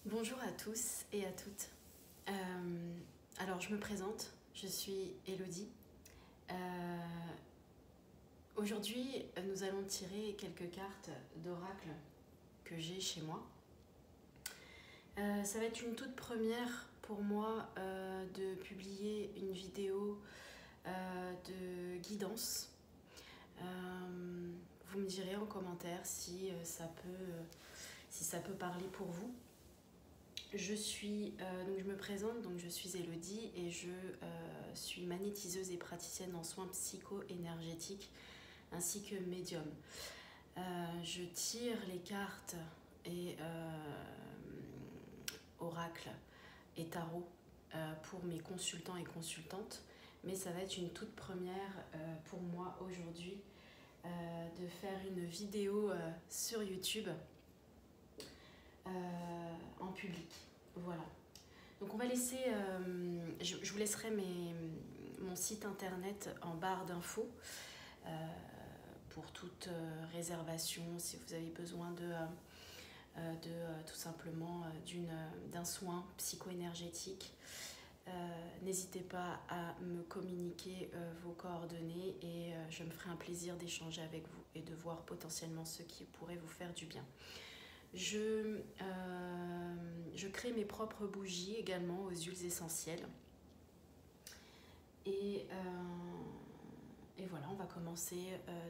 Bonjour à tous et à toutes. Alors je me présente, je suis Elodie. Aujourd'hui nous allons tirer quelques cartes d'oracle que j'ai chez moi. Ça va être une toute première pour moi de publier une vidéo de guidance. Vous me direz en commentaire si ça peut parler pour vous. Donc je me présente, donc je suis Elodie et je suis magnétiseuse et praticienne en soins psycho-énergétiques ainsi que médium. Je tire les cartes et oracle et tarot pour mes consultants et consultantes, mais ça va être une toute première pour moi aujourd'hui de faire une vidéo sur YouTube en public. Voilà. Donc on va laisser, je vous laisserai mon site internet en barre d'infos pour toute réservation si vous avez besoin de tout simplement d'un soin psycho-énergétique. N'hésitez pas à me communiquer vos coordonnées et je me ferai un plaisir d'échanger avec vous et de voir potentiellement ce qui pourrait vous faire du bien. Je crée mes propres bougies également aux huiles essentielles. Et voilà, on va commencer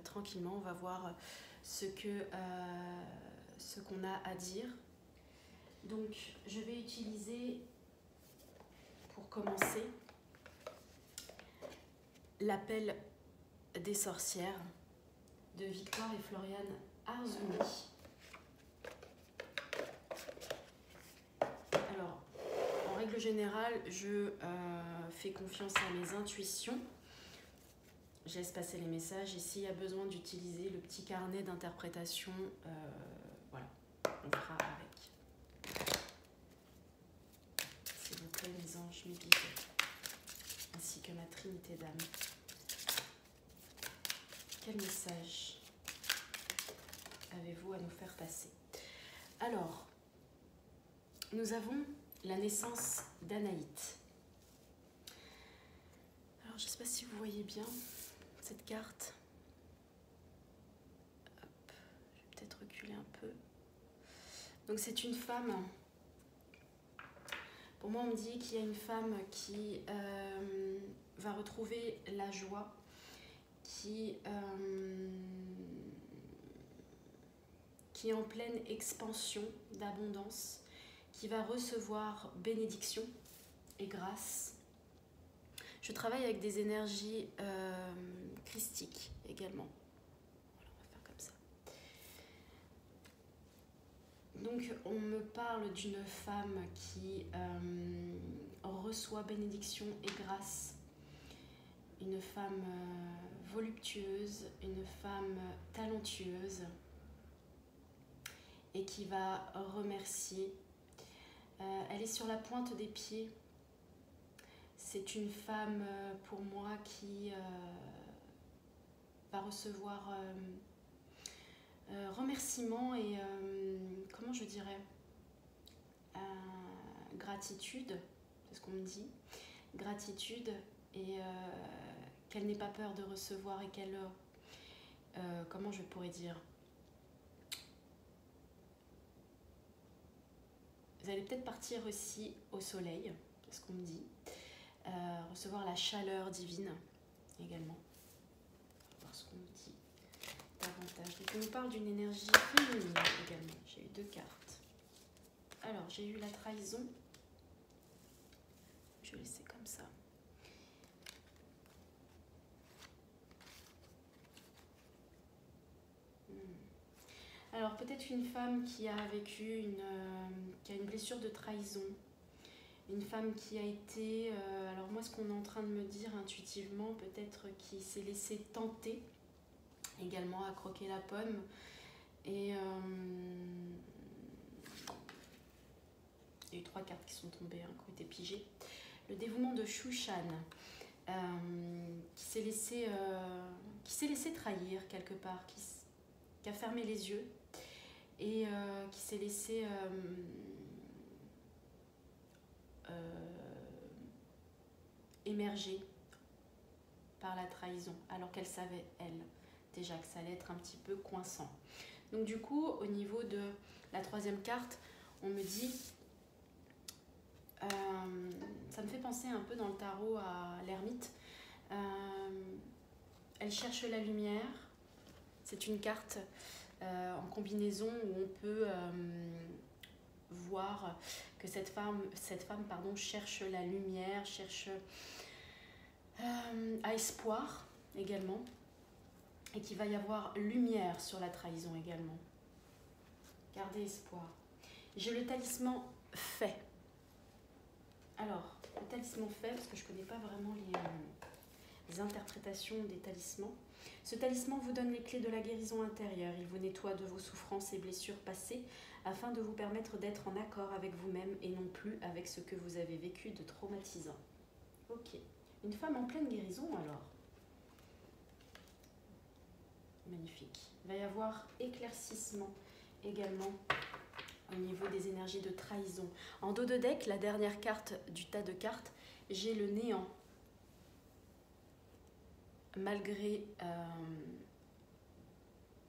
tranquillement. On va voir ce qu'on a à dire. Donc, je vais utiliser, pour commencer, l'appel des sorcières de Victoire et Floriane Arzouni. Alors, en règle générale, je fais confiance à mes intuitions. Je laisse passer les messages et s'il y a besoin d'utiliser le petit carnet d'interprétation, voilà, on fera avec. S'il vous plaît, mes anges, mes guides, ainsi que ma trinité d'âme. Quel message avez-vous à nous faire passer? Alors, nous avons la naissance d'Anaït. Alors, je ne sais pas si vous voyez bien cette carte. Hop, je vais peut-être reculer un peu. Donc, c'est une femme. Pour moi, on me dit qu'il y a une femme qui va retrouver la joie, qui est en pleine expansion d'abondance, qui va recevoir bénédiction et grâce. Je travaille avec des énergies christiques également. Voilà, on va faire comme ça. Donc, on me parle d'une femme qui reçoit bénédiction et grâce. Une femme voluptueuse, une femme talentueuse et qui va remercier. Elle est sur la pointe des pieds. C'est une femme, pour moi, qui va recevoir remerciements et, comment je dirais, gratitude, c'est ce qu'on me dit, gratitude et qu'elle n'ait pas peur de recevoir et qu'elle, comment je pourrais dire, vous allez peut-être partir aussi au soleil, c'est ce qu'on me dit. Recevoir la chaleur divine également. On va voir ce qu'on nous dit davantage. Donc on nous parle d'une énergie féminine également. J'ai eu 2 cartes. Alors j'ai eu la trahison. Je vais laisser comme ça. Alors peut-être une femme qui a vécu qui a une blessure de trahison. Une femme qui a été, alors moi ce qu'on est en train de me dire intuitivement, peut-être qui s'est laissée tenter également à croquer la pomme. Et il y a eu 3 cartes qui sont tombées, qui ont été pigées. Le dévouement de Shushan, qui s'est laissé trahir quelque part, qui, qui a fermé les yeux et qui s'est laissé émerger par la trahison, alors qu'elle savait, elle, déjà que ça allait être un petit peu coinçant. Donc du coup, au niveau de la troisième carte, on me dit, ça me fait penser un peu dans le tarot à l'ermite, elle cherche la lumière. C'est une carte en combinaison où on peut voir que cette femme cherche la lumière, cherche à espoir également, et qu'il va y avoir lumière sur la trahison également. Gardez espoir. J'ai le talisman fait. Alors, le talisman fait, parce que je ne connais pas vraiment les interprétations des talismans. Ce talisman vous donne les clés de la guérison intérieure. Il vous nettoie de vos souffrances et blessures passées afin de vous permettre d'être en accord avec vous-même et non plus avec ce que vous avez vécu de traumatisant. Ok. Une femme en pleine guérison alors. Magnifique. Il va y avoir éclaircissement également au niveau des énergies de trahison. En dos de deck, la dernière carte du tas de cartes, j'ai le néant. Malgré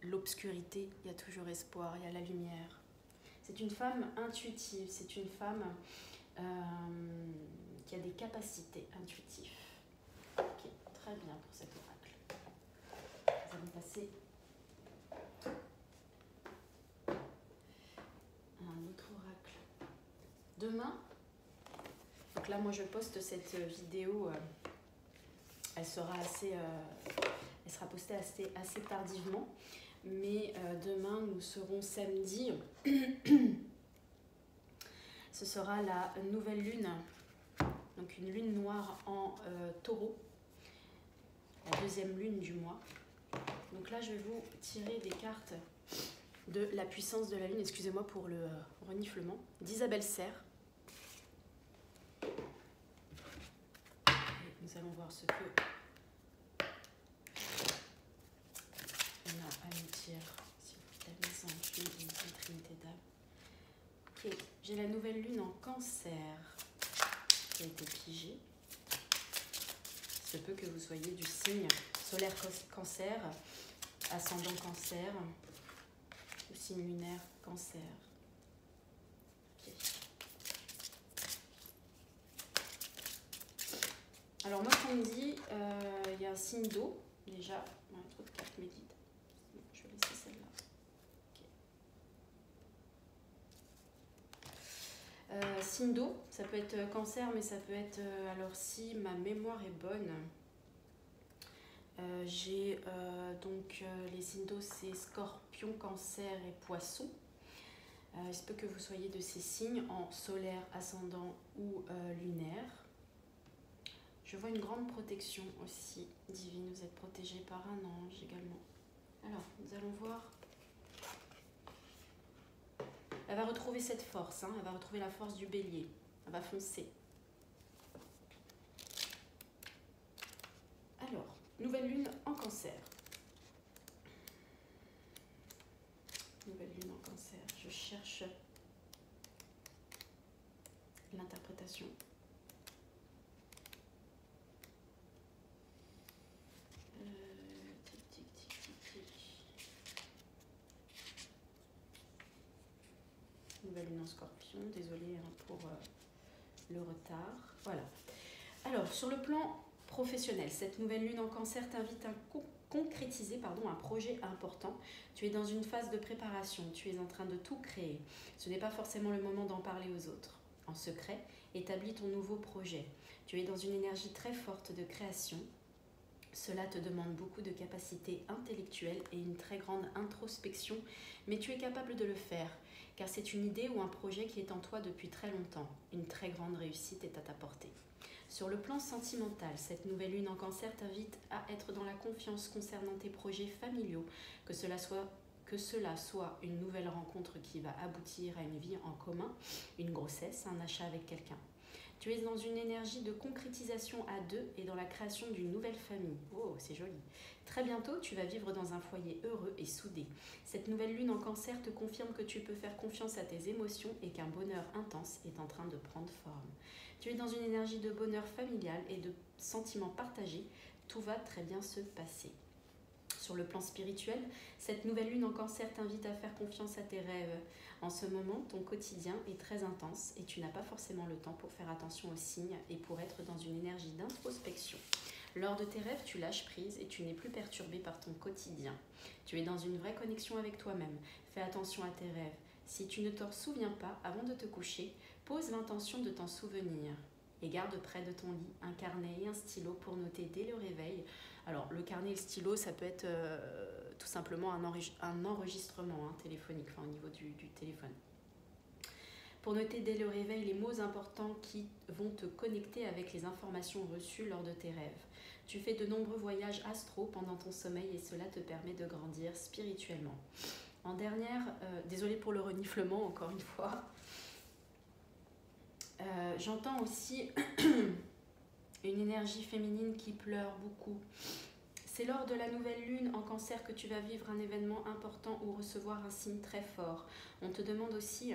l'obscurité, il y a toujours espoir, il y a la lumière. C'est une femme intuitive, c'est une femme qui a des capacités intuitives. Ok, très bien pour cet oracle. Nous allons passer à un autre oracle. Demain, donc là moi je poste cette vidéo, elle sera postée assez tardivement, mais demain nous serons samedi. Ce sera la nouvelle lune, donc une lune noire en taureau, la deuxième lune du mois. Donc là je vais vous tirer des cartes de la puissance de la lune, excusez-moi pour le reniflement, d'Isabelle Serre. Nous allons voir ce que on a à nous dire, s'il vous plaît, mes anges, une trinité d'âme. Ok, j'ai la nouvelle lune en cancer qui a été pigée. Il se peut que vous soyez du signe solaire cancer, ascendant cancer, ou signe lunaire cancer. Okay. Alors moi, ce qu'on me dit, il y a un signe d'eau, déjà. Non, trop de cartes médites. Je vais laisser celle-là. Okay. Signe d'eau, ça peut être cancer, mais ça peut être, alors si ma mémoire est bonne, j'ai donc les signes d'eau, c'est scorpion, cancer et poisson. Il se peut que vous soyez de ces signes en solaire, ascendant ou lunaire. Je vois une grande protection aussi divine, vous êtes protégé par un ange également. Alors, nous allons voir. Elle va retrouver cette force, hein, elle va retrouver la force du bélier. Elle va foncer. Alors, nouvelle lune en cancer. Nouvelle lune en cancer. Je cherche l'interprétation. Nouvelle lune en scorpion. Désolée pour le retard. Voilà. Alors, sur le plan professionnel, cette nouvelle lune en cancer t'invite à concrétiser un projet important. Tu es dans une phase de préparation, tu es en train de tout créer. Ce n'est pas forcément le moment d'en parler aux autres. En secret, établis ton nouveau projet. Tu es dans une énergie très forte de création. Cela te demande beaucoup de capacités intellectuelles et une très grande introspection, mais tu es capable de le faire, car c'est une idée ou un projet qui est en toi depuis très longtemps. Une très grande réussite est à ta portée. Sur le plan sentimental, cette nouvelle lune en cancer t'invite à être dans la confiance concernant tes projets familiaux, que cela soit une nouvelle rencontre qui va aboutir à une vie en commun, une grossesse, un achat avec quelqu'un. Tu es dans une énergie de concrétisation à deux et dans la création d'une nouvelle famille. Oh, c'est joli. Très bientôt, tu vas vivre dans un foyer heureux et soudé. Cette nouvelle lune en cancer te confirme que tu peux faire confiance à tes émotions et qu'un bonheur intense est en train de prendre forme. Tu es dans une énergie de bonheur familial et de sentiments partagés. Tout va très bien se passer. Sur le plan spirituel, cette nouvelle lune en cancer t'invite à faire confiance à tes rêves. En ce moment, ton quotidien est très intense et tu n'as pas forcément le temps pour faire attention aux signes et pour être dans une énergie d'introspection. Lors de tes rêves, tu lâches prise et tu n'es plus perturbé par ton quotidien. Tu es dans une vraie connexion avec toi-même. Fais attention à tes rêves. Si tu ne t'en souviens pas avant de te coucher, pose l'intention de t'en souvenir. Et garde près de ton lit un carnet et un stylo pour noter dès le réveil. Alors, le carnet et le stylo, ça peut être tout simplement un enregistrement téléphonique, enfin au niveau du téléphone. Pour noter dès le réveil les mots importants qui vont te connecter avec les informations reçues lors de tes rêves. Tu fais de nombreux voyages astro pendant ton sommeil et cela te permet de grandir spirituellement. En dernière, désolée pour le reniflement encore une fois, j'entends aussi une énergie féminine qui pleure beaucoup. C'est lors de la nouvelle lune en cancer que tu vas vivre un événement important ou recevoir un signe très fort. On te demande aussi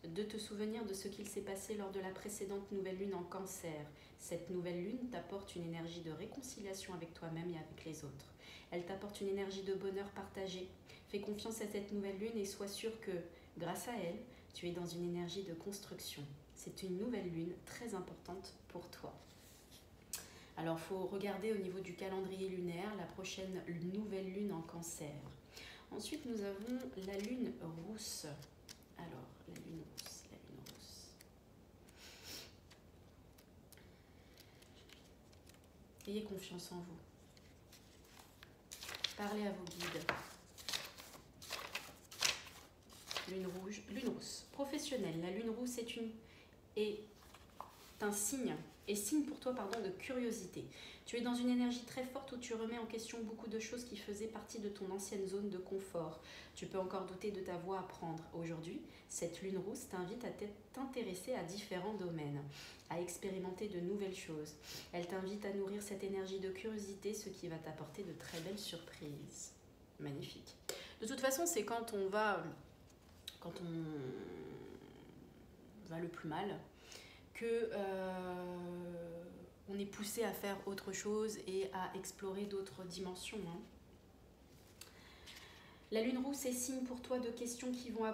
de te souvenir de ce qu'il s'est passé lors de la précédente nouvelle lune en cancer. Cette nouvelle lune t'apporte une énergie de réconciliation avec toi-même et avec les autres. Elle t'apporte une énergie de bonheur partagé. Fais confiance à cette nouvelle lune et sois sûr que, grâce à elle, tu es dans une énergie de construction. C'est une nouvelle lune très importante pour toi. Alors, il faut regarder au niveau du calendrier lunaire la prochaine nouvelle lune en cancer. Ensuite, nous avons la lune rousse. Alors, la lune rousse, la lune rousse. Ayez confiance en vous. Parlez à vos guides. Lune rouge, lune rousse. Professionnelle, la lune rousse est un signe. Et signe pour toi de curiosité. Tu es dans une énergie très forte où tu remets en question beaucoup de choses qui faisaient partie de ton ancienne zone de confort. Tu peux encore douter de ta voie à prendre. Aujourd'hui, cette lune rousse t'invite à t'intéresser à différents domaines, à expérimenter de nouvelles choses. Elle t'invite à nourrir cette énergie de curiosité, ce qui va t'apporter de très belles surprises. Magnifique. De toute façon, c'est quand on va le plus mal, que on est poussé à faire autre chose et à explorer d'autres dimensions. La lune rousse est signe pour toi de questions qui vont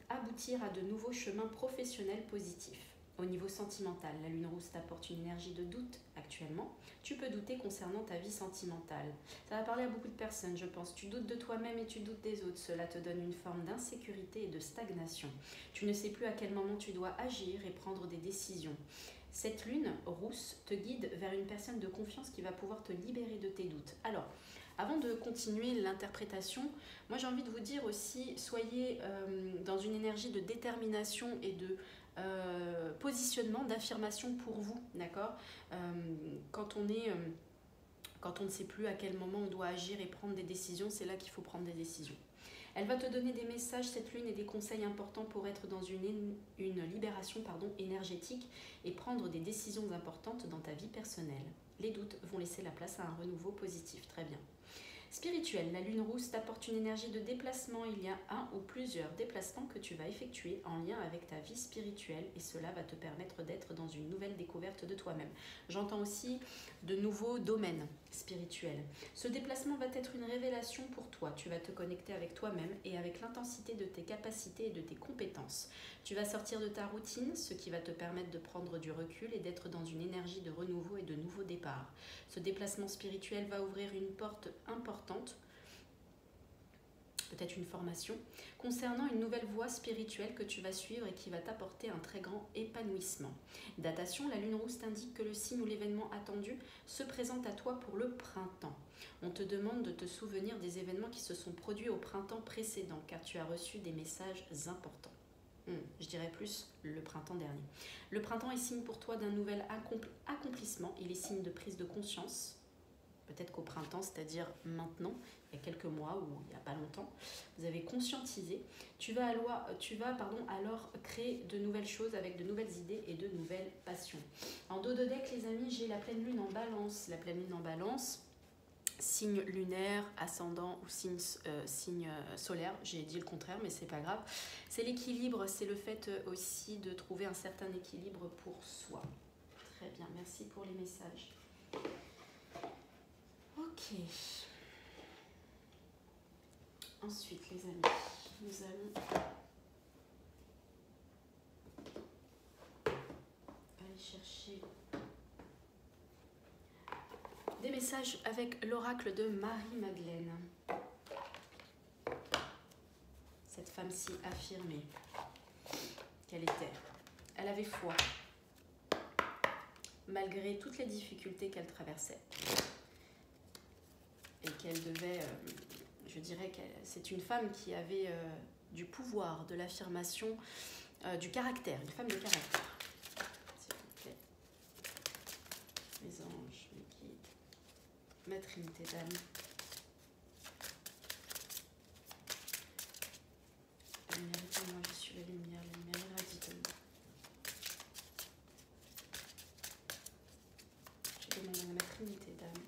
aboutir à de nouveaux chemins professionnels positifs. Au niveau sentimental, la lune rousse t'apporte une énergie de doute actuellement. Tu peux douter concernant ta vie sentimentale. Ça va parler à beaucoup de personnes, je pense. Tu doutes de toi-même et tu doutes des autres. Cela te donne une forme d'insécurité et de stagnation. Tu ne sais plus à quel moment tu dois agir et prendre des décisions. Cette lune rousse te guide vers une personne de confiance qui va pouvoir te libérer de tes doutes. Alors, avant de continuer l'interprétation, moi j'ai envie de vous dire aussi, soyez dans une énergie de détermination et de positionnement, d'affirmation pour vous, d'accord. Quand on ne sait plus à quel moment on doit agir et prendre des décisions, c'est là qu'il faut prendre des décisions. Elle va te donner des messages, cette lune, et des conseils importants pour être dans une libération énergétique et prendre des décisions importantes dans ta vie personnelle. Les doutes vont laisser la place à un renouveau positif. Très bien. Spirituel, la lune rousse t'apporte une énergie de déplacement. Il y a un ou plusieurs déplacements que tu vas effectuer en lien avec ta vie spirituelle et cela va te permettre d'être dans une nouvelle découverte de toi-même. J'entends aussi de nouveaux domaines spirituels. Ce déplacement va être une révélation pour toi. Tu vas te connecter avec toi-même et avec l'intensité de tes capacités et de tes compétences. Tu vas sortir de ta routine, ce qui va te permettre de prendre du recul et d'être dans une énergie de renouveau et de nouveau départ. Ce déplacement spirituel va ouvrir une porte importante, peut-être une formation, concernant une nouvelle voie spirituelle que tu vas suivre et qui va t'apporter un très grand épanouissement. Datation, la lune rousse t'indique que le signe ou l'événement attendu se présente à toi pour le printemps. On te demande de te souvenir des événements qui se sont produits au printemps précédent, car tu as reçu des messages importants. Je dirais plus le printemps dernier. Le printemps est signe pour toi d'un nouvel accomplissement. Il est signe de prise de conscience. peut-être qu'au printemps, c'est-à-dire maintenant, il y a quelques mois ou il n'y a pas longtemps, vous avez conscientisé, tu vas alors créer de nouvelles choses avec de nouvelles idées et de nouvelles passions. En dos de deck, les amis, j'ai la pleine lune en balance. La pleine lune en balance, signe lunaire, ascendant ou signe solaire, j'ai dit le contraire mais c'est pas grave. C'est l'équilibre, c'est le fait aussi de trouver un certain équilibre pour soi. Très bien, merci pour les messages. Ok. Ensuite, les amis, nous allons aller chercher des messages avec l'oracle de Marie-Madeleine. Cette femme si affirmée qu'elle était. Elle avait foi, malgré toutes les difficultés qu'elle traversait. Et qu'elle devait, je dirais que c'est une femme qui avait du pouvoir, de l'affirmation, du caractère, une femme de caractère. S'il vous plaît. Mes anges, mes guides, ma trinité d'âme. Moi je suis la lumière irradie de moi. Je demande à ma trinité d'âme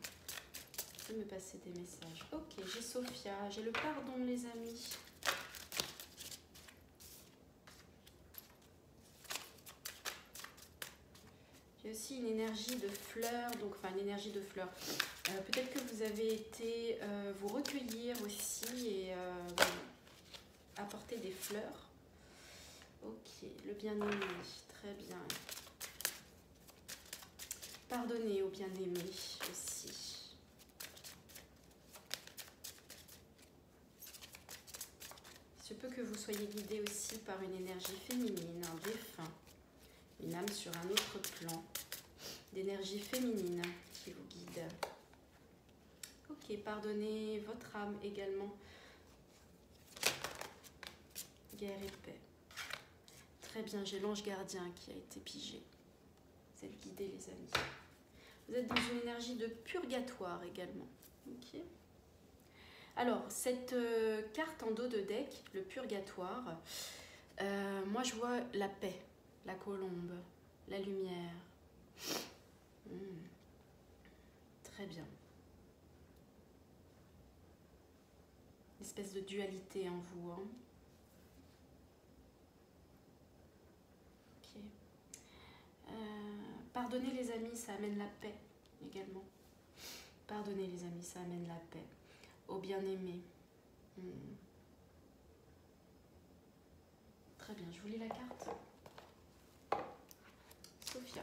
de me passer des messages. Ok, j'ai Sophia, j'ai le pardon les amis. J'ai aussi une énergie de fleurs, donc enfin une énergie de fleurs. Peut-être que vous avez été vous recueillir aussi et apporter des fleurs. Ok, le bien-aimé, très bien. Pardonnez au bien-aimé aussi. Il se peut que vous soyez guidé aussi par une énergie féminine, un défunt, une âme sur un autre plan, d'énergie féminine qui vous guide. Ok, pardonnez votre âme également. Guerre et paix. Très bien, j'ai l'ange gardien qui a été pigé. Vous êtes guidés les amis. Vous êtes dans une énergie de purgatoire également. Ok. Alors, cette carte en dos de deck, le purgatoire, moi je vois la paix, la colombe, la lumière. Très bien. Une espèce de dualité en vous. Hein. Ok. Pardonnez les amis, ça amène la paix également. Pardonnez les amis, ça amène la paix. Au bien-aimé. Très bien, je vous lis la carte. Sophia.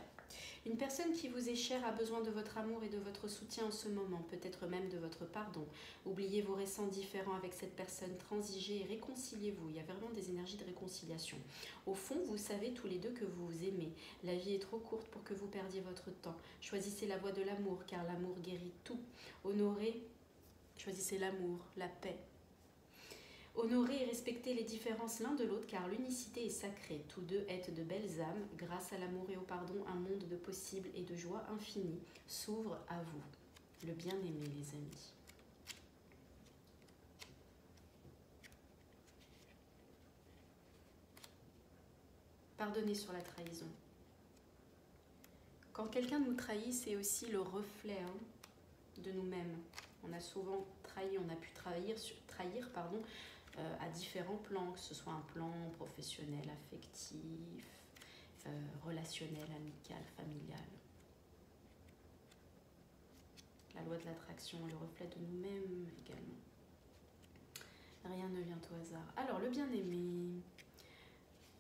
Une personne qui vous est chère a besoin de votre amour et de votre soutien en ce moment, peut-être même de votre pardon. Oubliez vos récents différends avec cette personne, transigez et réconciliez-vous. Il y a vraiment des énergies de réconciliation. Au fond, vous savez tous les deux que vous vous aimez. La vie est trop courte pour que vous perdiez votre temps. Choisissez la voie de l'amour, car l'amour guérit tout. Honorez, choisissez l'amour, la paix. Honorez et respectez les différences l'un de l'autre car l'unicité est sacrée. Tous deux êtes de belles âmes. Grâce à l'amour et au pardon, un monde de possibles et de joie infinie s'ouvre à vous. Le bien-aimé, les amis. Pardonnez sur la trahison. Quand quelqu'un nous trahit, c'est aussi le reflet de nous-mêmes. On a souvent trahi, on a pu trahir à différents plans, que ce soit un plan professionnel, affectif, relationnel, amical, familial. La loi de l'attraction, le reflet de nous-mêmes également. Rien ne vient au hasard. Alors, le bien-aimé,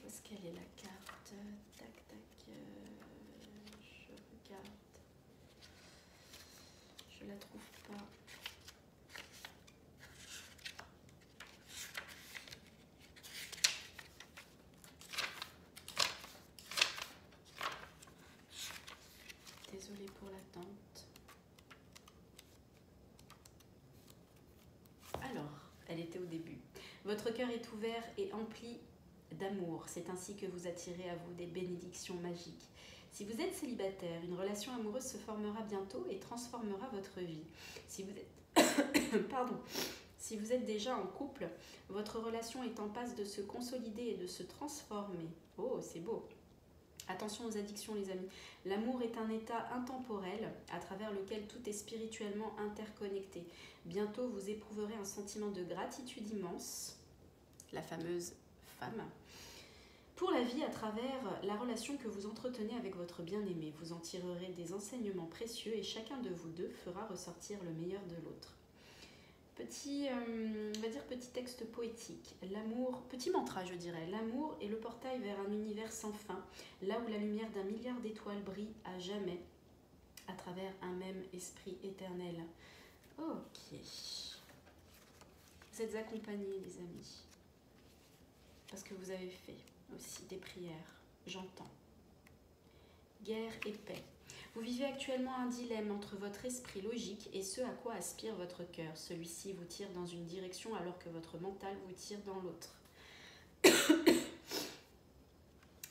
où est-ce qu'elle est la carte? Tac, tac, je regarde. Je la trouve pas. Désolée pour l'attente. Alors, elle était au début. Votre cœur est ouvert et empli d'amour. C'est ainsi que vous attirez à vous des bénédictions magiques. Si vous êtes célibataire, une relation amoureuse se formera bientôt et transformera votre vie. Si vous êtes, pardon, si vous êtes déjà en couple, votre relation est en passe de se consolider et de se transformer. Oh, c'est beau. Attention aux addictions, les amis. L'amour est un état intemporel à travers lequel tout est spirituellement interconnecté. Bientôt, vous éprouverez un sentiment de gratitude immense, la fameuse femme, pour la vie à travers la relation que vous entretenez avec votre bien-aimé. Vous en tirerez des enseignements précieux et chacun de vous deux fera ressortir le meilleur de l'autre. Petit, on va dire petit texte poétique. L'amour, petit mantra je dirais. L'amour est le portail vers un univers sans fin, là où la lumière d'un milliard d'étoiles brille à jamais, à travers un même esprit éternel. Ok. Vous êtes accompagnés, les amis, parce que vous avez fait aussi des prières. J'entends. Guerre et paix. Vous vivez actuellement un dilemme entre votre esprit logique et ce à quoi aspire votre cœur. Celui-ci vous tire dans une direction alors que votre mental vous tire dans l'autre.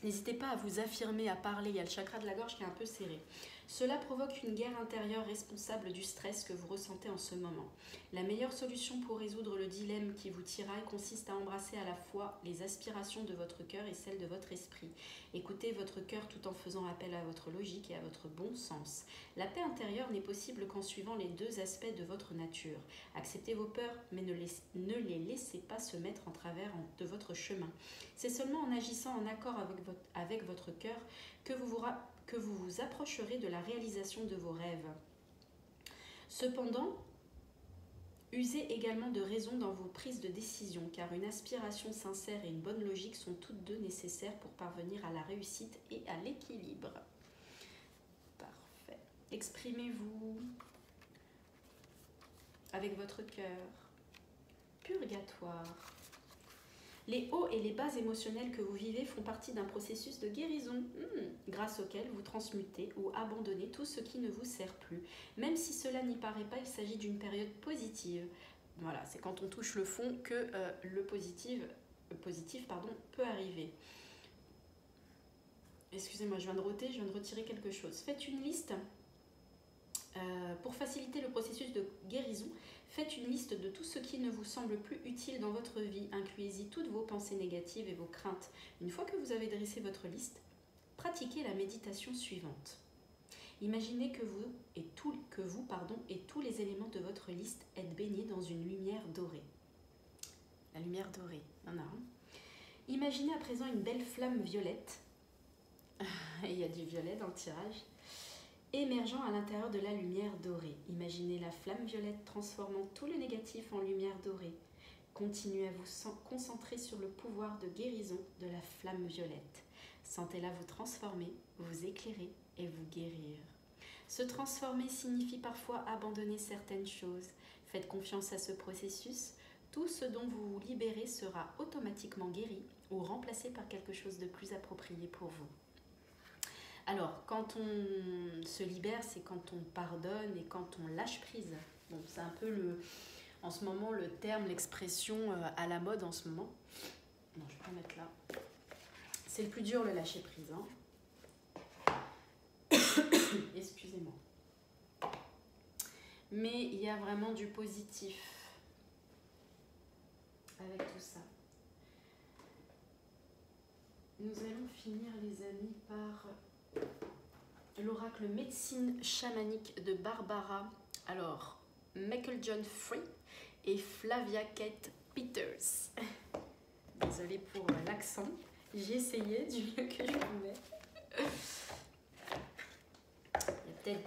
N'hésitez pas à vous affirmer, à parler. Il y a le chakra de la gorge qui est un peu serré. Cela provoque une guerre intérieure responsable du stress que vous ressentez en ce moment. La meilleure solution pour résoudre le dilemme qui vous tiraille consiste à embrasser à la fois les aspirations de votre cœur et celles de votre esprit. Écoutez votre cœur tout en faisant appel à votre logique et à votre bon sens. La paix intérieure n'est possible qu'en suivant les deux aspects de votre nature. Acceptez vos peurs, mais ne les laissez pas se mettre en travers de votre chemin. C'est seulement en agissant en accord avec votre cœur que vous vous approcherez de la réalisation de vos rêves. Cependant, usez également de raison dans vos prises de décision, car une aspiration sincère et une bonne logique sont toutes deux nécessaires pour parvenir à la réussite et à l'équilibre. Parfait. Exprimez-vous avec votre cœur. Purgatoire. Les hauts et les bas émotionnels que vous vivez font partie d'un processus de guérison, grâce auquel vous transmutez ou abandonnez tout ce qui ne vous sert plus. Même si cela n'y paraît pas, il s'agit d'une période positive. Voilà, c'est quand on touche le fond que le positif peut arriver. Excusez-moi, je viens de roter, je viens de retirer quelque chose. Faites une liste. Pour faciliter le processus de guérison, faites une liste de tout ce qui ne vous semble plus utile dans votre vie. Incluez-y toutes vos pensées négatives et vos craintes. Une fois que vous avez dressé votre liste, pratiquez la méditation suivante. Imaginez que vous et tous les éléments de votre liste êtes baignés dans une lumière dorée. La lumière dorée, il y en a un. Imaginez à présent une belle flamme violette. Il y a du violet dans le tirage. Émergeant à l'intérieur de la lumière dorée. Imaginez la flamme violette transformant tout le négatif en lumière dorée. Continuez à vous concentrer sur le pouvoir de guérison de la flamme violette. Sentez-la vous transformer, vous éclairer et vous guérir. Se transformer signifie parfois abandonner certaines choses. Faites confiance à ce processus. Tout ce dont vous vous libérez sera automatiquement guéri ou remplacé par quelque chose de plus approprié pour vous. Alors, quand on se libère, c'est quand on pardonne et quand on lâche prise. Bon, c'est un peu en ce moment le terme, l'expression à la mode en ce moment. Non, je vais pas mettre là. C'est le plus dur, le lâcher prise. Excusez-moi. Mais il y a vraiment du positif avec tout ça. Nous allons finir, les amis, par l'oracle médecine chamanique de Barbara. Alors, Michael John Free et Flavia Kate Peters. Désolée pour l'accent. J'ai essayé du mieux que je pouvais. Il y a peut-être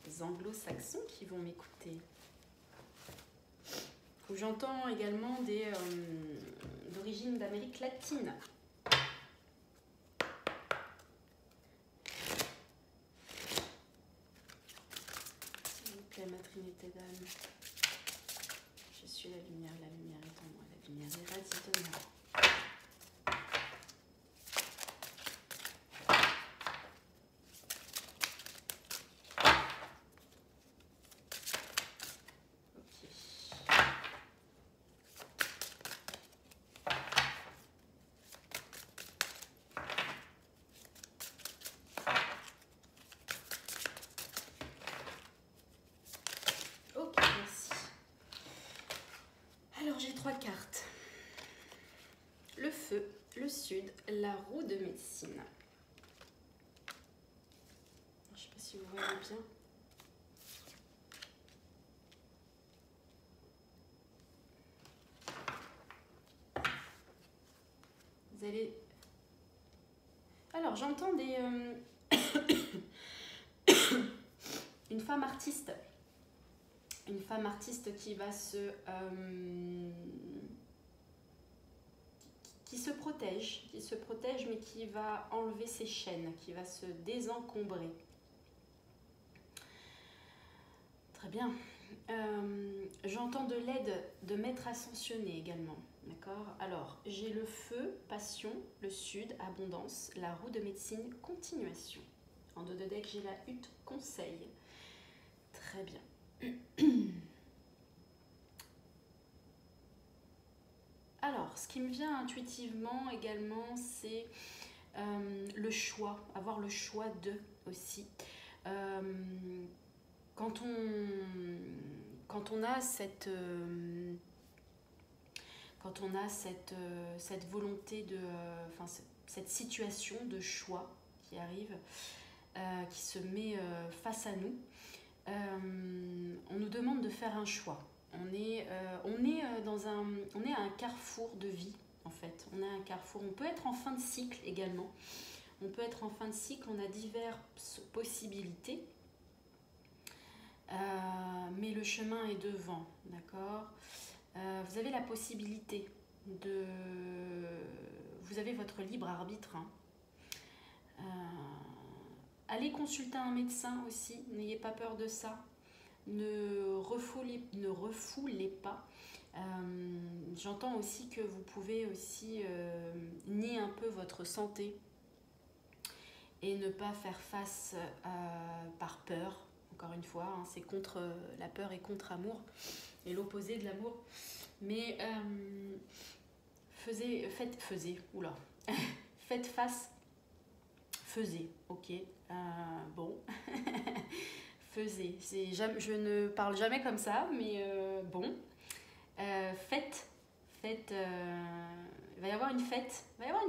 des anglo-saxons qui vont m'écouter. J'entends également d'origine d'Amérique latine. S'il vous plaît, ma Trinité d'âme. Je suis la lumière est en moi, la lumière irradie de moi. sud, la roue de médecine. Je ne sais pas si vous voyez bien. Vous allez... Alors, j'entends des... une femme artiste. Une femme artiste qui va qui se protège, mais qui va enlever ses chaînes, qui va se désencombrer. Très bien. J'entends de l'aide de maître ascensionné également. D'accord. Alors, j'ai le feu, passion, le sud, abondance, la roue de médecine, continuation. En dos de deck, j'ai la hutte, conseil. Très bien. Alors, ce qui me vient intuitivement également, c'est le choix, avoir le choix de aussi. Quand on a cette volonté de, cette situation de choix qui arrive, qui se met face à nous, on nous demande de faire un choix. On est à un carrefour de vie, en fait. On est à un carrefour. On peut être en fin de cycle également. On peut être en fin de cycle. On a diverses possibilités. Mais le chemin est devant, d'accord. Vous avez la possibilité de... Vous avez votre libre arbitre. Hein. Allez consulter un médecin aussi. N'ayez pas peur de ça. Ne refoulez pas. J'entends aussi que vous pouvez aussi nier un peu votre santé et ne pas faire face par peur. Encore une fois, hein, c'est contre la peur et contre amour et l'opposé de l'amour. Mais faites face, ok. Bon. Je ne parle jamais comme ça, mais bon. Faites. Il va y avoir une fête. Il va y avoir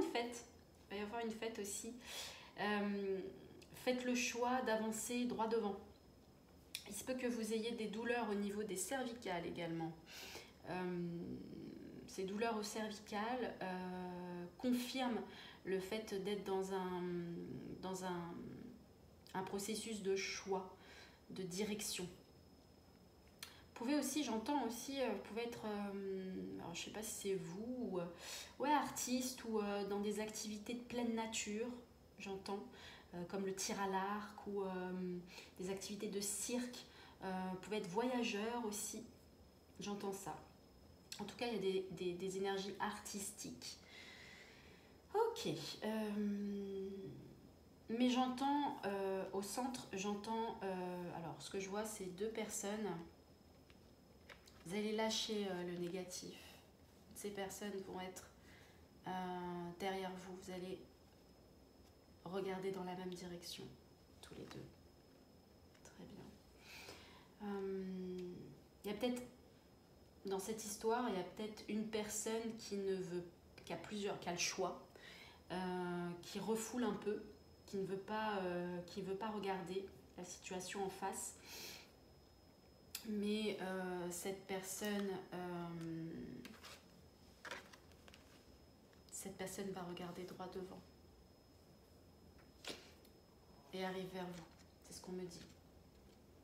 une fête aussi. Faites le choix d'avancer droit devant. Il se peut que vous ayez des douleurs au niveau des cervicales également. Ces douleurs aux cervicales confirment le fait d'être dans un processus de choix, de direction. Vous pouvez aussi, j'entends aussi, vous pouvez être, alors je sais pas si c'est vous, ou artiste, ou dans des activités de pleine nature, j'entends, comme le tir à l'arc, ou des activités de cirque. Vous pouvez être voyageur aussi, j'entends ça. En tout cas, il y a des énergies artistiques. Ok. Mais j'entends, au centre, alors ce que je vois, c'est deux personnes. Vous allez lâcher le négatif. Ces personnes vont être derrière vous. Vous allez regarder dans la même direction, tous les deux. Très bien. Il y a peut-être, dans cette histoire, il y a peut-être une personne qui a le choix, qui refoule un peu, qui ne veut pas regarder la situation en face. Mais cette personne va regarder droit devant et arrive vers vous. C'est ce qu'on me dit.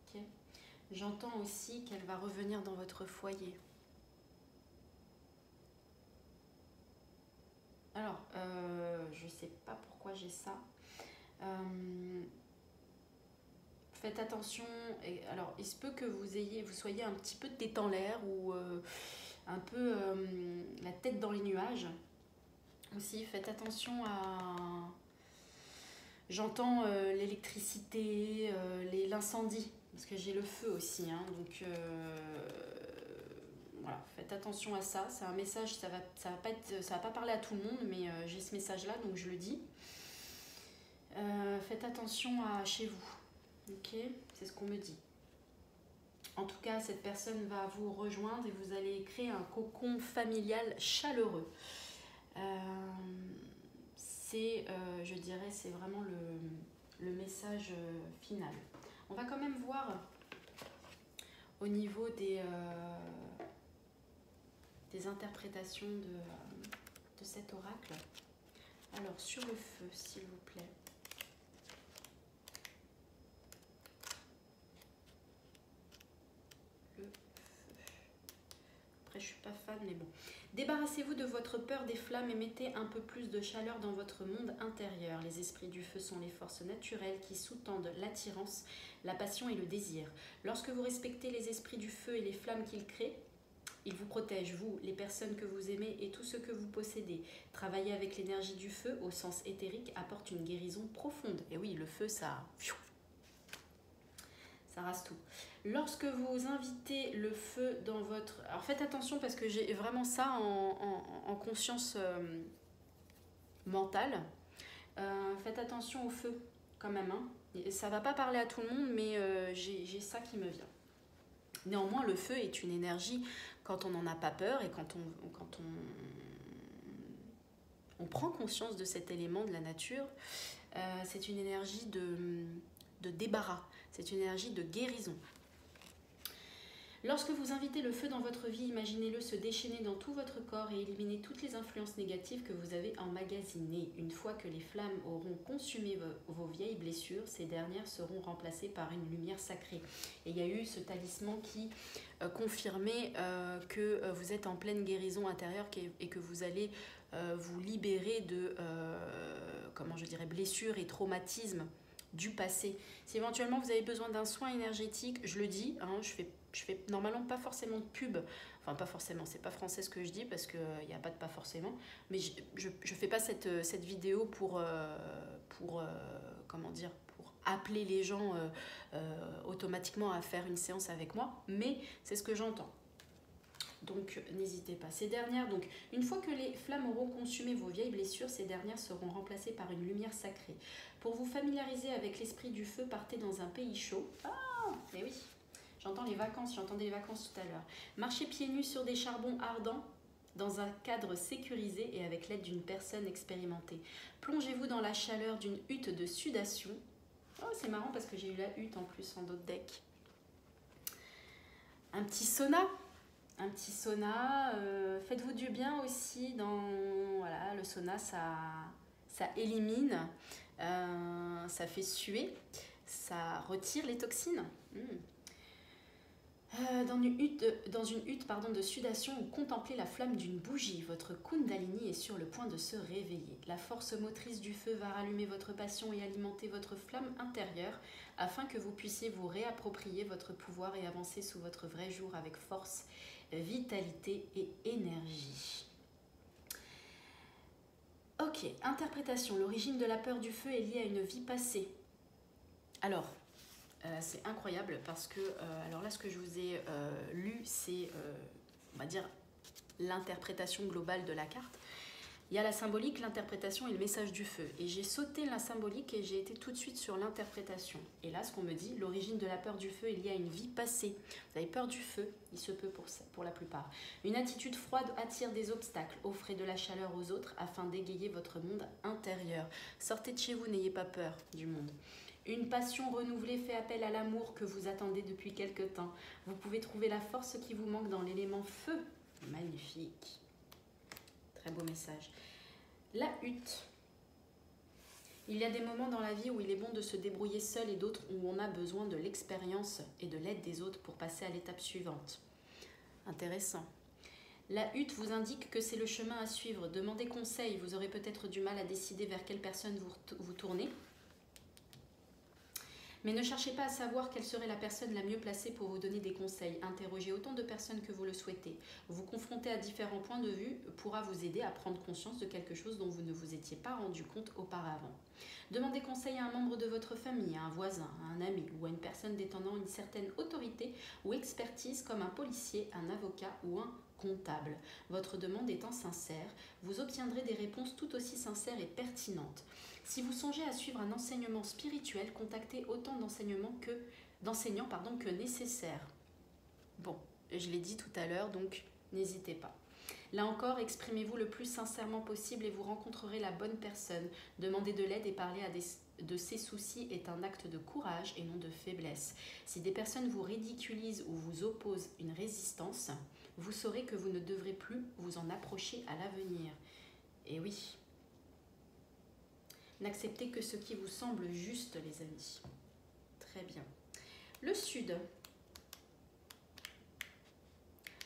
Okay. J'entends aussi qu'elle va revenir dans votre foyer. Alors, je ne sais pas pourquoi j'ai ça. Faites attention. Alors, il se peut que vous soyez un petit peu tête en l'air ou un peu la tête dans les nuages. Aussi, faites attention à... J'entends l'électricité, l'incendie, parce que j'ai le feu aussi. Hein, donc, voilà, faites attention à ça. C'est un message, ça va pas parler à tout le monde, mais j'ai ce message-là, donc je le dis. Faites attention à chez vous. Ok, c'est ce qu'on me dit. En tout cas, cette personne va vous rejoindre et vous allez créer un cocon familial chaleureux. c'est, je dirais, c'est vraiment le message final. On va quand même voir au niveau des interprétations de cet oracle. Alors, sur le feu, s'il vous plaît. Le feu. Après, je suis pas fan, mais bon. Débarrassez-vous de votre peur des flammes et mettez un peu plus de chaleur dans votre monde intérieur. Les esprits du feu sont les forces naturelles qui sous-tendent l'attirance, la passion et le désir. Lorsque vous respectez les esprits du feu et les flammes qu'ils créent, ils vous protègent, vous, les personnes que vous aimez et tout ce que vous possédez. Travailler avec l'énergie du feu, au sens éthérique, apporte une guérison profonde. Et oui, le feu, ça rase tout. Lorsque vous invitez le feu dans votre... Alors faites attention parce que j'ai vraiment ça en conscience mentale. Faites attention au feu quand même. Hein. Ça va pas parler à tout le monde, mais j'ai ça qui me vient. Néanmoins, le feu est une énergie quand on n'en a pas peur et quand on prend conscience de cet élément de la nature. C'est une énergie de débarras, c'est une énergie de guérison. Lorsque vous invitez le feu dans votre vie, imaginez-le se déchaîner dans tout votre corps et éliminer toutes les influences négatives que vous avez emmagasinées. Une fois que les flammes auront consumé vos vieilles blessures, ces dernières seront remplacées par une lumière sacrée. Et il y a eu ce talisman qui confirmait que vous êtes en pleine guérison intérieure et que vous allez vous libérer de comment je dirais, blessures et traumatismes du passé. Si éventuellement vous avez besoin d'un soin énergétique, je le dis, hein, je fais normalement pas forcément de pub, enfin pas forcément, c'est pas français ce que je dis parce qu'il n'y a pas de pas forcément, mais je fais pas cette vidéo pour comment dire, pour appeler les gens automatiquement à faire une séance avec moi, mais c'est ce que j'entends. Donc n'hésitez pas. Ces dernières, donc une fois que les flammes auront consumé vos vieilles blessures, ces dernières seront remplacées par une lumière sacrée. Pour vous familiariser avec l'esprit du feu, partez dans un pays chaud. Ah, mais oui, j'entends les vacances, j'entendais les vacances tout à l'heure. Marchez pieds nus sur des charbons ardents dans un cadre sécurisé et avec l'aide d'une personne expérimentée. Plongez-vous dans la chaleur d'une hutte de sudation. Oh, c'est marrant parce que j'ai eu la hutte en plus en d'autres decks. Un petit sauna. Un petit sauna, faites-vous du bien aussi dans... Voilà, le sauna, ça élimine, ça fait suer, ça retire les toxines. Dans une hutte de sudation, vous contemplez la flamme d'une bougie. Votre Kundalini est sur le point de se réveiller. La force motrice du feu va rallumer votre passion et alimenter votre flamme intérieure afin que vous puissiez vous réapproprier votre pouvoir et avancer sous votre vrai jour avec force, vitalité et énergie. Ok, interprétation. L'origine de la peur du feu est liée à une vie passée. Alors, c'est incroyable parce que, alors là, ce que je vous ai lu, c'est, on va dire, l'interprétation globale de la carte. Il y a la symbolique, l'interprétation et le message du feu. Et j'ai sauté la symbolique et j'ai été tout de suite sur l'interprétation. Et là, ce qu'on me dit, l'origine de la peur du feu est liée à une vie passée. Vous avez peur du feu, il se peut pour la plupart. Une attitude froide attire des obstacles. Offrez de la chaleur aux autres afin d'égayer votre monde intérieur. Sortez de chez vous, n'ayez pas peur du monde. Une passion renouvelée fait appel à l'amour que vous attendez depuis quelque temps. Vous pouvez trouver la force qui vous manque dans l'élément feu. Magnifique. Très beau message. La hutte. Il y a des moments dans la vie où il est bon de se débrouiller seul et d'autres où on a besoin de l'expérience et de l'aide des autres pour passer à l'étape suivante. Intéressant. La hutte vous indique que c'est le chemin à suivre. Demandez conseil. Vous aurez peut-être du mal à décider vers quelle personne vous tournez. Mais ne cherchez pas à savoir quelle serait la personne la mieux placée pour vous donner des conseils. Interrogez autant de personnes que vous le souhaitez. Vous confronter à différents points de vue pourra vous aider à prendre conscience de quelque chose dont vous ne vous étiez pas rendu compte auparavant. Demandez conseil à un membre de votre famille, à un voisin, à un ami ou à une personne détenant une certaine autorité ou expertise comme un policier, un avocat ou un comptable. Votre demande étant sincère, vous obtiendrez des réponses tout aussi sincères et pertinentes. Si vous songez à suivre un enseignement spirituel, contactez autant d'enseignants que nécessaire. Bon, je l'ai dit tout à l'heure, donc n'hésitez pas. Là encore, exprimez-vous le plus sincèrement possible et vous rencontrerez la bonne personne. Demander de l'aide et parler de ses soucis est un acte de courage et non de faiblesse. Si des personnes vous ridiculisent ou vous opposent une résistance, vous saurez que vous ne devrez plus vous en approcher à l'avenir. Et oui, n'acceptez que ce qui vous semble juste, les amis. Très bien. Le Sud.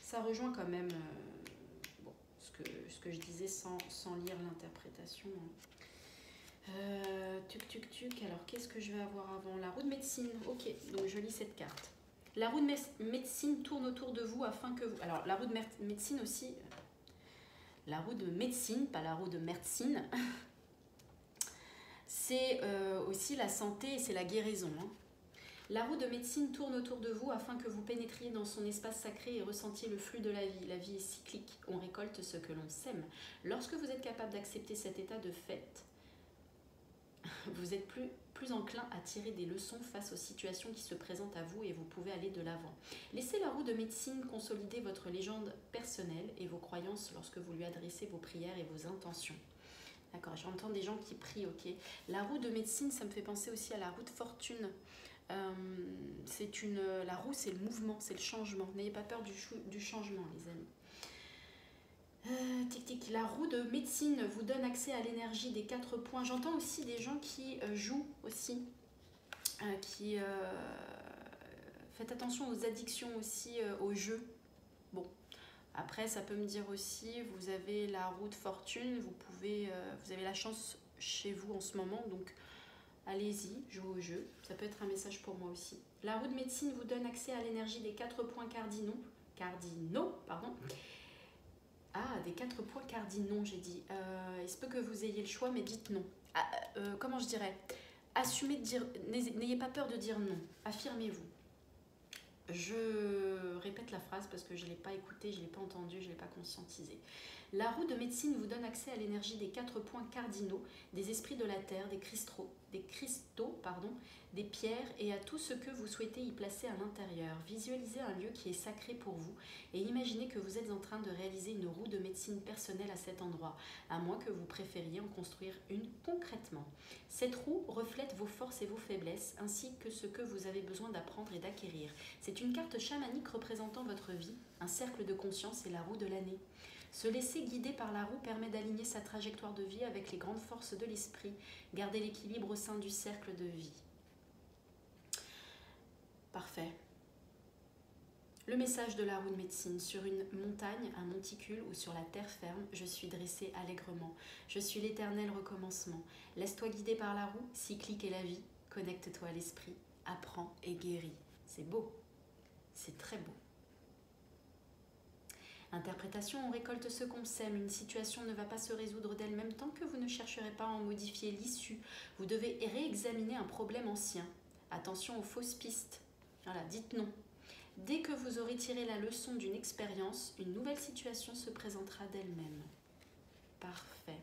Ça rejoint quand même bon, ce que je disais sans lire l'interprétation. Tuc. Alors, qu'est-ce que je vais avoir avant? La roue de médecine. Ok, donc je lis cette carte. La roue de médecine tourne autour de vous afin que vous... Alors, la roue de médecine aussi... La roue de médecine, pas la roue de médecine. C'est aussi la santé et c'est la guérison. Hein. La roue de médecine tourne autour de vous afin que vous pénétriez dans son espace sacré et ressentiez le flux de la vie. La vie est cyclique, on récolte ce que l'on sème. Lorsque vous êtes capable d'accepter cet état de fait, vous êtes plus enclin à tirer des leçons face aux situations qui se présentent à vous et vous pouvez aller de l'avant. Laissez la roue de médecine consolider votre légende personnelle et vos croyances lorsque vous lui adressez vos prières et vos intentions. D'accord, j'entends des gens qui prient, ok. La roue de médecine, ça me fait penser aussi à la roue de fortune. La roue, c'est le mouvement, c'est le changement. N'ayez pas peur du changement, les amis. Tic. La roue de médecine vous donne accès à l'énergie des 4 points. J'entends aussi des gens qui jouent aussi. Faites attention aux addictions aussi, aux jeux. Bon. Après, ça peut me dire aussi, vous avez la roue de fortune, vous avez la chance chez vous en ce moment, donc allez-y, jouez au jeu. Ça peut être un message pour moi aussi. La roue de médecine vous donne accès à l'énergie des 4 points cardinaux. Des 4 points cardinaux, j'ai dit. Il se peut que vous ayez le choix, mais dites non. Comment je dirais? Assumez de dire, n'ayez pas peur de dire non. Affirmez-vous. Je répète la phrase parce que je ne l'ai pas écoutée, je ne l'ai pas entendue, je ne l'ai pas conscientisée. La roue de médecine vous donne accès à l'énergie des 4 points cardinaux, des esprits de la terre, des cristaux, des pierres et à tout ce que vous souhaitez y placer à l'intérieur. Visualisez un lieu qui est sacré pour vous et imaginez que vous êtes en train de réaliser une roue de médecine personnelle à cet endroit, à moins que vous préfériez en construire une concrètement. Cette roue reflète vos forces et vos faiblesses, ainsi que ce que vous avez besoin d'apprendre et d'acquérir. C'est une carte chamanique représentant votre vie, un cercle de conscience et la roue de l'année. Se laisser guider par la roue permet d'aligner sa trajectoire de vie avec les grandes forces de l'esprit, garder l'équilibre au sein du cercle de vie. Parfait. Le message de la roue de médecine. Sur une montagne, un monticule ou sur la terre ferme, je suis dressée allègrement. Je suis l'éternel recommencement. Laisse-toi guider par la roue, cyclique est la vie. Connecte-toi à l'esprit, apprends et guéris. C'est beau. C'est très beau. Interprétation, on récolte ce qu'on sème. Une situation ne va pas se résoudre d'elle-même tant que vous ne chercherez pas à en modifier l'issue. Vous devez réexaminer un problème ancien. Attention aux fausses pistes. Voilà, dites non. Dès que vous aurez tiré la leçon d'une expérience, une nouvelle situation se présentera d'elle-même. Parfait.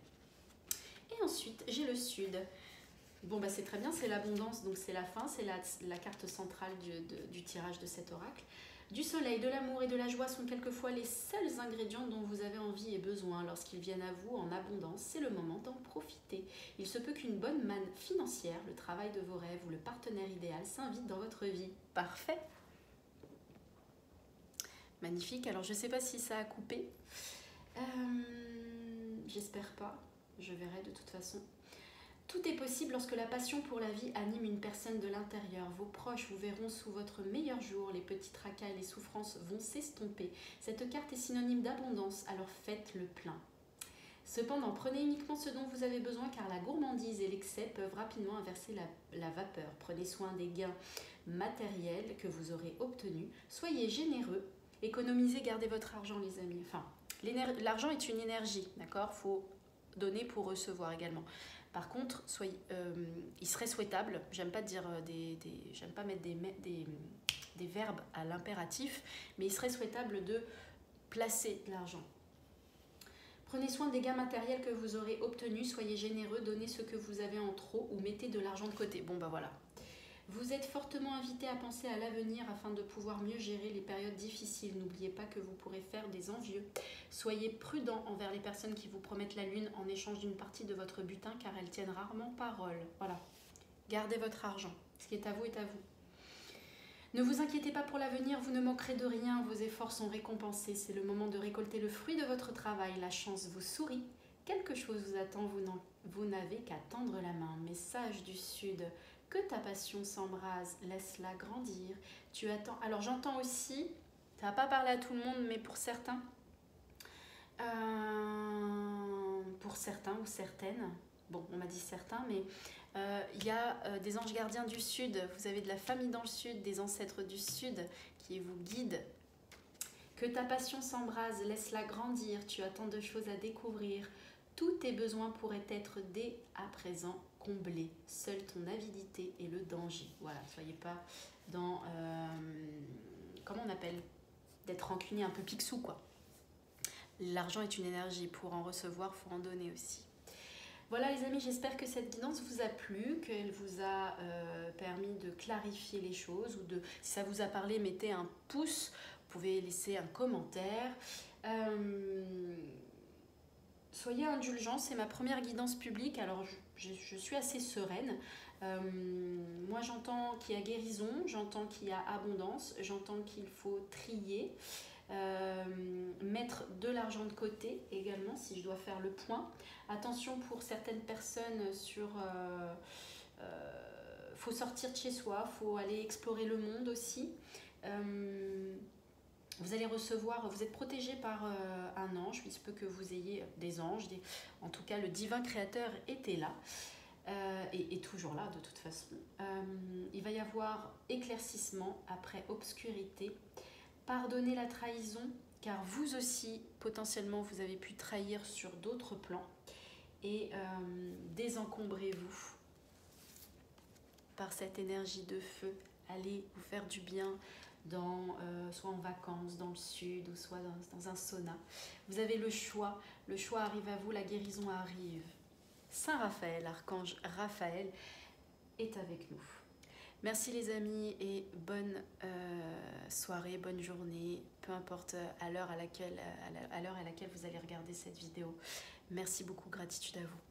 Et ensuite, j'ai le Sud. Bon, bah c'est très bien, c'est l'abondance, donc c'est la fin, c'est la carte centrale du tirage de cet oracle. Du soleil, de l'amour et de la joie sont quelquefois les seuls ingrédients dont vous avez envie et besoin. Lorsqu'ils viennent à vous en abondance, c'est le moment d'en profiter. Il se peut qu'une bonne manne financière, le travail de vos rêves ou le partenaire idéal s'invite dans votre vie. Parfait. Magnifique. Alors, je ne sais pas si ça a coupé. J'espère pas. Je verrai de toute façon. Tout est possible lorsque la passion pour la vie anime une personne de l'intérieur. Vos proches vous verront sous votre meilleur jour. Les petits tracas et les souffrances vont s'estomper. Cette carte est synonyme d'abondance, alors faites le plein. Cependant, prenez uniquement ce dont vous avez besoin car la gourmandise et l'excès peuvent rapidement inverser la vapeur. Prenez soin des gains matériels que vous aurez obtenus. Soyez généreux. Économisez, gardez votre argent, les amis. Enfin, l'argent est une énergie, d'accord ? Il faut donner pour recevoir également. Par contre, il serait souhaitable, j'aime pas dire j'aime pas mettre des verbes à l'impératif, mais il serait souhaitable de placer de l'argent. Prenez soin des gains matériels que vous aurez obtenus, soyez généreux, donnez ce que vous avez en trop ou mettez de l'argent de côté. Bon bah voilà. Vous êtes fortement invité à penser à l'avenir afin de pouvoir mieux gérer les périodes difficiles. N'oubliez pas que vous pourrez faire des envieux. Soyez prudent envers les personnes qui vous promettent la lune en échange d'une partie de votre butin car elles tiennent rarement parole. Voilà. Gardez votre argent. Ce qui est à vous est à vous. Ne vous inquiétez pas pour l'avenir, vous ne manquerez de rien, vos efforts sont récompensés. C'est le moment de récolter le fruit de votre travail. La chance vous sourit. Quelque chose vous attend, vous n'avez qu'à tendre la main. Message du Sud. Que ta passion s'embrase, laisse-la grandir. Tu attends. Alors j'entends aussi, ça va pas parler à tout le monde, mais pour certains ou certaines, bon, on m'a dit certains, mais il y a des anges gardiens du Sud. Vous avez de la famille dans le Sud, des ancêtres du Sud qui vous guident. Que ta passion s'embrase, laisse-la grandir. Tu as tant de choses à découvrir. Tous tes besoins pourraient être dès à présent comblés. Seule ton avidité et le danger. Voilà, soyez pas dans... comment on appelle? D'être rancunier, un peu picsou, quoi. L'argent est une énergie. Pour en recevoir, il faut en donner aussi. Voilà les amis, j'espère que cette guidance vous a plu, qu'elle vous a permis de clarifier les choses. Ou de, si ça vous a parlé, mettez un pouce. Vous pouvez laisser un commentaire. Soyez indulgents, c'est ma première guidance publique, alors je suis assez sereine. Moi j'entends qu'il y a guérison, j'entends qu'il y a abondance, j'entends qu'il faut trier, mettre de l'argent de côté également si je dois faire le point. Attention pour certaines personnes sur... faut sortir de chez soi, faut aller explorer le monde aussi. Vous allez recevoir, vous êtes protégé par un ange, il se peut que vous ayez des anges, en tout cas le divin créateur était là, et est toujours là de toute façon. Il va y avoir éclaircissement après obscurité, pardonnez la trahison, car vous aussi, potentiellement, vous avez pu trahir sur d'autres plans, et désencombrez-vous par cette énergie de feu, allez vous faire du bien, soit en vacances dans le sud ou soit dans un sauna. Vous avez le choix arrive à vous, la guérison arrive. Saint Raphaël, archange Raphaël est avec nous. Merci les amis et bonne soirée, bonne journée, peu importe à l'heure à laquelle vous allez regarder cette vidéo. Merci beaucoup, gratitude à vous.